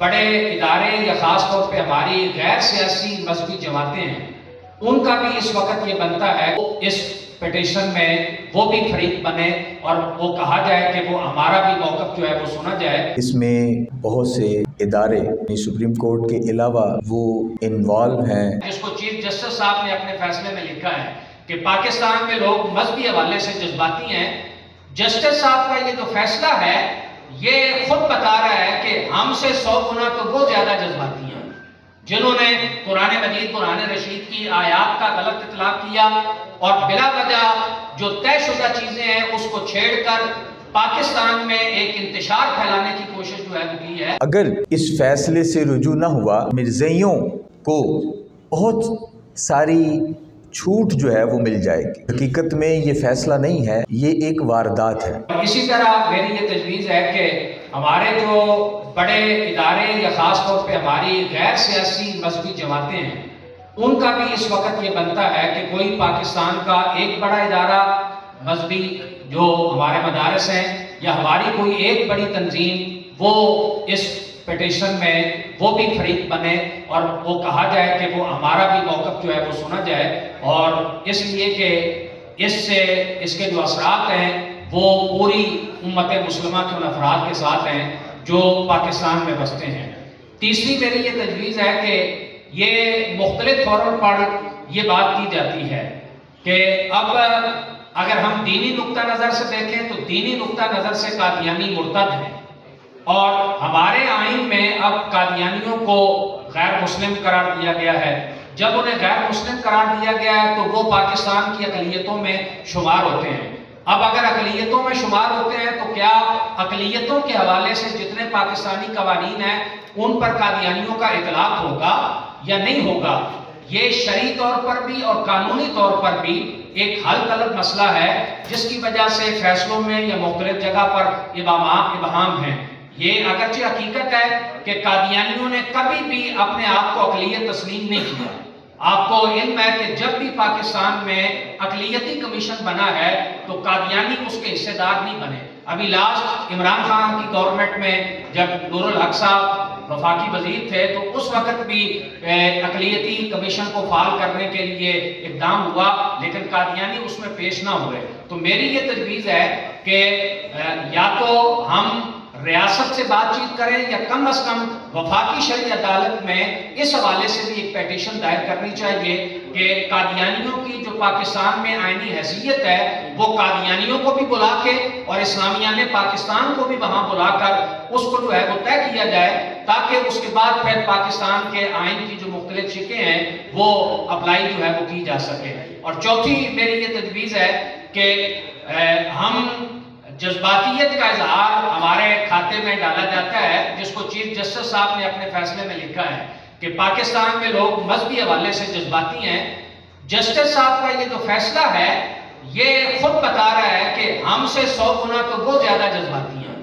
بڑے ادارے یا خاص طور پہ ہماری غیر سیاسی مذہبی جماعتیں ہیں، ان کا بھی اس وقت یہ بنتا ہے اس پیٹیشن میں وہ بھی فریق بنے اور وہ کہا جائے کہ وہ ہمارا بھی موقف جو ہے وہ سنا جائے۔ اس میں بہت سے ادارے سپریم کورٹ کے علاوہ وہ انوالو ہیں، جس کو چیف جسٹس صاحب نے اپنے فیصلے میں لکھا ہے کہ پاکستان میں لوگ مذہبی حوالے سے جذباتی ہیں۔ جسٹس صاحب کا یہ جو فیصلہ ہے یہ خود بتا رہا ہے کہ ہم سے 100 گنا تو وہ زیادہ جذباتی ہیں جنہوں نے قرآن مجید قرآن رشید کی آیات کا غلط اطلاق کیا اور بلا وجہ جو طے شدہ چیزیں ہیں اس کو چھیڑ کر پاکستان میں ایک انتشار پھیلانے کی کوشش جو ہے وہ کی ہے۔ اگر اس فیصلے سے رجوع نہ ہوا، مرزائیوں کو بہت ساری چھوٹ جو ہے وہ مل جائے گی۔ حقیقت میں یہ فیصلہ نہیں ہے، یہ ایک واردات ہے۔ اسی طرح میری یہ تجویز ہے کہ ہمارے جو بڑے ادارے یا خاص طور پہ ہماری غیر سیاسی مذہبی جماعتیں ہیں، ان کا بھی اس وقت یہ بنتا ہے کہ کوئی پاکستان کا ایک بڑا ادارہ مذہبی جو ہمارے مدارس ہیں یا ہماری کوئی ایک بڑی تنظیم وہ اس پیٹیشن میں وہ بھی فریق بنے اور وہ کہا جائے کہ وہ ہمارا بھی موقف جو ہے وہ سنا جائے، اور اس لیے کہ اس سے اس کے جو اثرات ہیں وہ پوری امت مسلمہ کے ان افراد کے ساتھ ہیں جو پاکستان میں بستے ہیں۔ تیسری میری یہ تجویز ہے کہ یہ مختلف فورم پر یہ بات کی جاتی ہے کہ اب اگر ہم دینی نقطہ نظر سے دیکھیں تو دینی نقطہ نظر سے قادیانی مرتد ہیں، اور ہمارے آئین میں اب قادیانیوں کو غیر مسلم قرار دیا گیا ہے۔ جب انہیں غیر مسلم قرار دیا گیا ہے تو وہ پاکستان کی اقلیتوں میں شمار ہوتے ہیں۔ اب اگر اقلیتوں میں شمار ہوتے ہیں تو کیا اقلیتوں کے حوالے سے جتنے پاکستانی قوانین ہیں ان پر قادیانیوں کا اطلاق ہوگا یا نہیں ہوگا؟ یہ شرعی طور پر بھی اور قانونی طور پر بھی ایک حل طلب مسئلہ ہے جس کی وجہ سے فیصلوں میں یا مختلف جگہ پر ابہام ہیں۔ یہ اگرچہ حقیقت ہے کہ قادیانیوں نے کبھی بھی اپنے آپ کو اقلیت تسلیم نہیں کیا۔ آپ کو علم ہے کہ جب بھی پاکستان میں اقلیتی کمیشن بنا ہے تو قادیانی اس کے حصے دار نہیں بنے۔ ابھی لاسٹ عمران خان کی گورنمنٹ میں جب نور الحق صاحب وفاقی وزیر تھے تو اس وقت بھی اقلیتی کمیشن کو فعال کرنے کے لیے اقدام ہوا، لیکن قادیانی اس میں پیش نہ ہوئے۔ تو میری یہ تجویز ہے کہ یا تو ہم ریاست سے بات چیت کریں یا کم از کم وفاقی شرعی عدالت میں اس حوالے سے بھی ایک پیٹیشن دائر کرنی چاہیے کہ قادیانیوں کی جو پاکستان میں آئینی حیثیت ہے وہ قادیانیوں کو بھی بلا کے اور اسلامیہ نے پاکستان کو بھی وہاں بلا کر اس کو جو ہے وہ طے کیا جائے، تاکہ اس کے بعد پھر پاکستان کے آئین کی جو مختلف شکیں ہیں وہ اپلائی جو ہے وہ کی جا سکے۔ اور چوتھی میری یہ تجویز ہے کہ ہم جذباتیت کا اظہار ہمارے کھاتے میں ڈالا جاتا ہے، جس کو چیف جسٹس صاحب نے اپنے فیصلے میں لکھا ہے کہ پاکستان میں لوگ مذہبی حوالے سے جذباتی ہیں۔ جسٹس صاحب کا یہ جو فیصلہ ہے یہ خود بتا رہا ہے کہ ہم سے 100 گنا تو وہ زیادہ جذباتی ہیں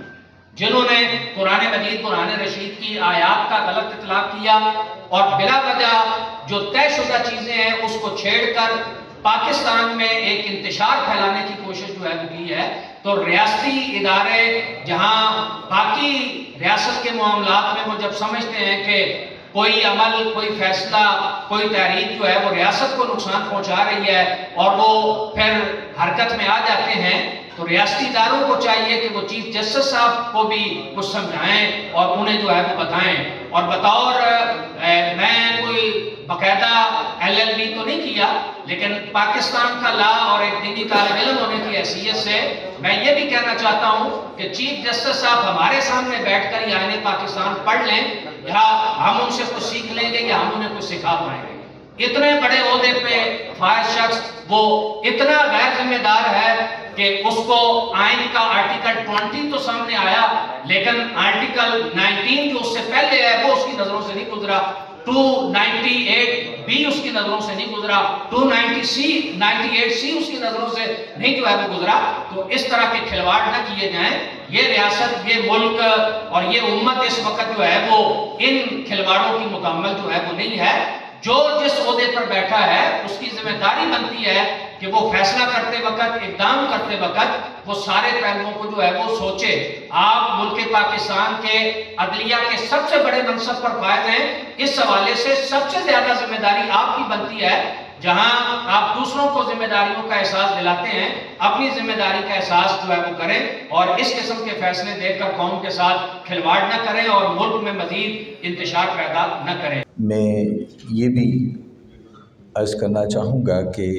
جنہوں نے قرآن مجید قرآن رشید کی آیات کا غلط اطلاق کیا اور بلا وجہ جو طے شدہ چیزیں ہیں اس کو چھیڑ کر پاکستان میں ایک انتشار پھیلانے کی کوشش جو ہے وہ کی ہے۔ تو ریاستی ادارے جہاں باقی ریاست کے معاملات میں وہ جب سمجھتے ہیں کہ کوئی عمل، کوئی فیصلہ، کوئی تحریک جو ہے وہ ریاست کو نقصان پہنچا رہی ہے اور وہ پھر حرکت میں آ جاتے ہیں، تو ریاستی اداروں کو چاہیے کہ وہ چیف جسٹس صاحب کو بھی کچھ سمجھائیں اور انہیں جو ہے وہ بتائیں۔ اور بطور میں کوئی باقاعدہ LLB تو نہیں کیا، لیکن پاکستان کا لا اور ایک دینی طالب علم ہونے کی حیثیت سے میں یہ بھی کہنا چاہتا ہوں کہ چیف جسٹس صاحب ہمارے سامنے بیٹھ کر یہ آئین پاکستان پڑھ لیں، یا ہم ان سے کچھ سیکھ لیں گے یا ہم انہیں کچھ سکھا پائیں گے۔ اتنے بڑے عہدے پہ فائز شخص وہ اتنا غیر ذمہ دار ہے کہ اس کو آئین کا آرٹیکل 20 تو سامنے آیا، لیکن آرٹیکل 19 جو اس سے پہلے ہے وہ اس کی نظروں سے نہیں گزرا، 298B اس کی نظروں سے نہیں گزرا، 298C اس کی نظروں سے نہیں جو ہے وہ گزرا۔ تو اس طرح کے کھلواڑ نہ کیے جائیں۔ یہ ریاست، یہ ملک اور یہ امت اس وقت جو ہے وہ ان کھلواڑوں کی مکمل جو ہے وہ نہیں ہے۔ جو جس عہدے پر بیٹھا ہے اس کی ذمہ داری بنتی ہے کہ وہ فیصلہ کرتے وقت، اقدام کرتے وقت وہ سارے پہلوؤں کو جو ہے وہ سوچے۔ آپ ملک پاکستان کے عدلیہ کے سب سے بڑے منصب پر فائز ہیں، اس حوالے سے سب سے زیادہ ذمہ داری آپ کی بنتی ہے۔ جہاں آپ دوسروں کو ذمہ داریوں کا احساس دلاتے ہیں، اپنی ذمہ داری کا احساس جو ہے وہ کریں، اور اس قسم کے فیصلے دے کر قوم کے ساتھ کھلواڑ نہ کریں اور ملک میں مزید انتشار پیدا نہ کریں۔ میں یہ بھی عرض کرنا چاہوں گا کہ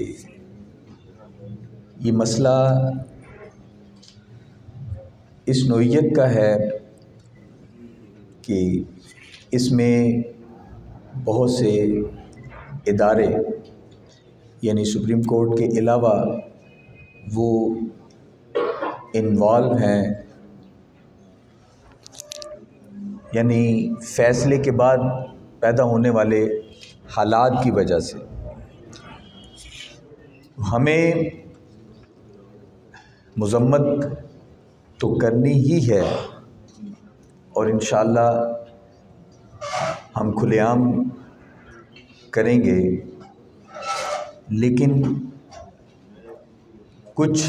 یہ مسئلہ اس نوعیت کا ہے کہ اس میں بہت سے ادارے، یعنی سپریم کورٹ کے علاوہ وہ انوالو ہیں، یعنی فیصلے کے بعد پیدا ہونے والے حالات کی وجہ سے ہمیں مذمت تو کرنی ہی ہے، اور انشاءاللہ ہم کھلے عام کریں گے، لیکن کچھ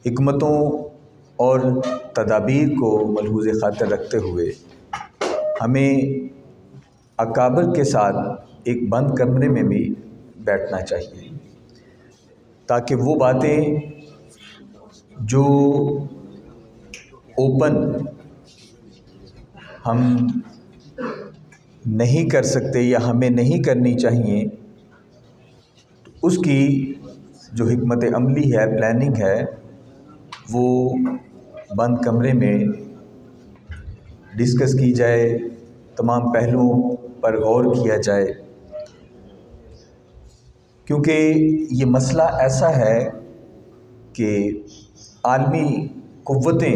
حکمتوں اور تدابیر کو ملحوظ خاطر رکھتے ہوئے ہمیں اکابر کے ساتھ ایک بند کمرے میں بھی بیٹھنا چاہیے، تاکہ وہ باتیں جو اوپن ہم نہیں کر سکتے یا ہمیں نہیں کرنی چاہیے، اس کی جو حکمت عملی ہے، پلاننگ ہے، وہ بند کمرے میں ڈسکس کی جائے، تمام پہلوؤں پر غور کیا جائے، کیونکہ یہ مسئلہ ایسا ہے کہ عالمی قوتیں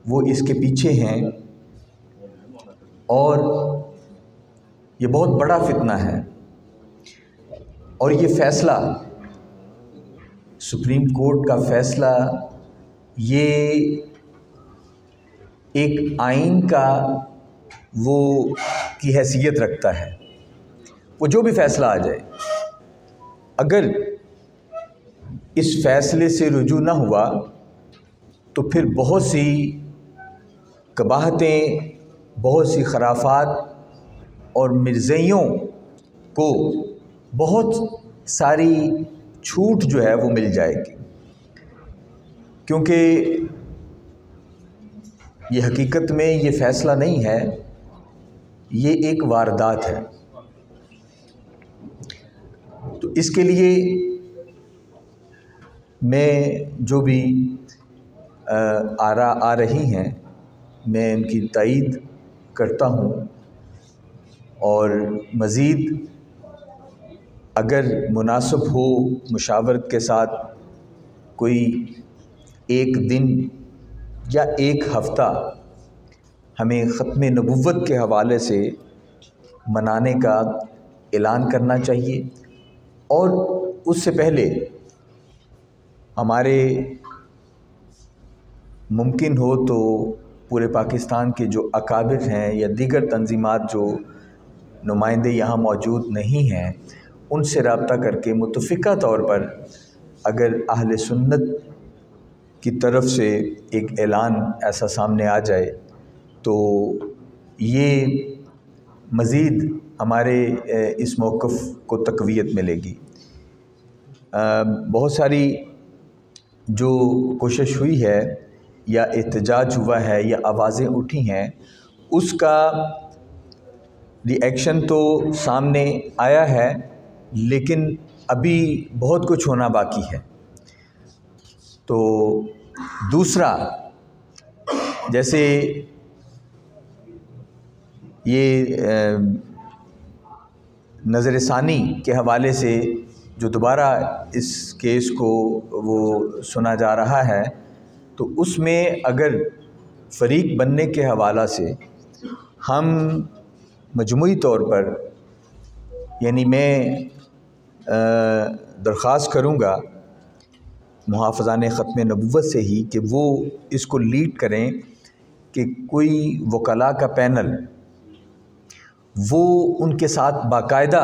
وہ اس کے پیچھے ہیں، اور یہ بہت بڑا فتنہ ہے، اور یہ فیصلہ سپریم کورٹ کا فیصلہ یہ ایک آئین کا وہ کی حیثیت رکھتا ہے۔ وہ جو بھی فیصلہ آ جائے، اگر اس فیصلے سے رجوع نہ ہوا تو پھر بہت سی قباحتیں، بہت سی خرافات اور مرزائیوں کو بہت ساری چھوٹ جو ہے وہ مل جائے گی، کیونکہ یہ حقیقت میں یہ فیصلہ نہیں ہے، یہ ایک واردات ہے۔ تو اس کے لیے میں جو بھی آراء آ رہی ہیں، میں ان کی تائید کرتا ہوں، اور مزید اگر مناسب ہو مشاورت کے ساتھ کوئی ایک دن یا ایک ہفتہ ہمیں ختم نبوت کے حوالے سے منانے کا اعلان کرنا چاہیے، اور اس سے پہلے ہمارے ممکن ہو تو پورے پاکستان کے جو اکابر ہیں یا دیگر تنظیمات جو نمائندے یہاں موجود نہیں ہیں، ان سے رابطہ کر کے متفقہ طور پر اگر اہل سنت کی طرف سے ایک اعلان ایسا سامنے آ جائے تو یہ مزید ہمارے اس موقف کو تقویت ملے گی۔ بہت ساری جو کوشش ہوئی ہے یا احتجاج ہوا ہے یا آوازیں اٹھی ہیں، اس کا ری ایکشن تو سامنے آیا ہے، لیکن ابھی بہت کچھ ہونا باقی ہے۔ تو دوسرا، جیسے یہ نظر ثانی کے حوالے سے جو دوبارہ اس کیس کو وہ سنا جا رہا ہے، تو اس میں اگر فریق بننے کے حوالہ سے ہم مجموعی طور پر، یعنی میں درخواست کروں گا محافظان ختم نبوت سے ہی کہ وہ اس کو لیڈ کریں کہ کوئی وکلاء کا پینل وہ ان کے ساتھ باقاعدہ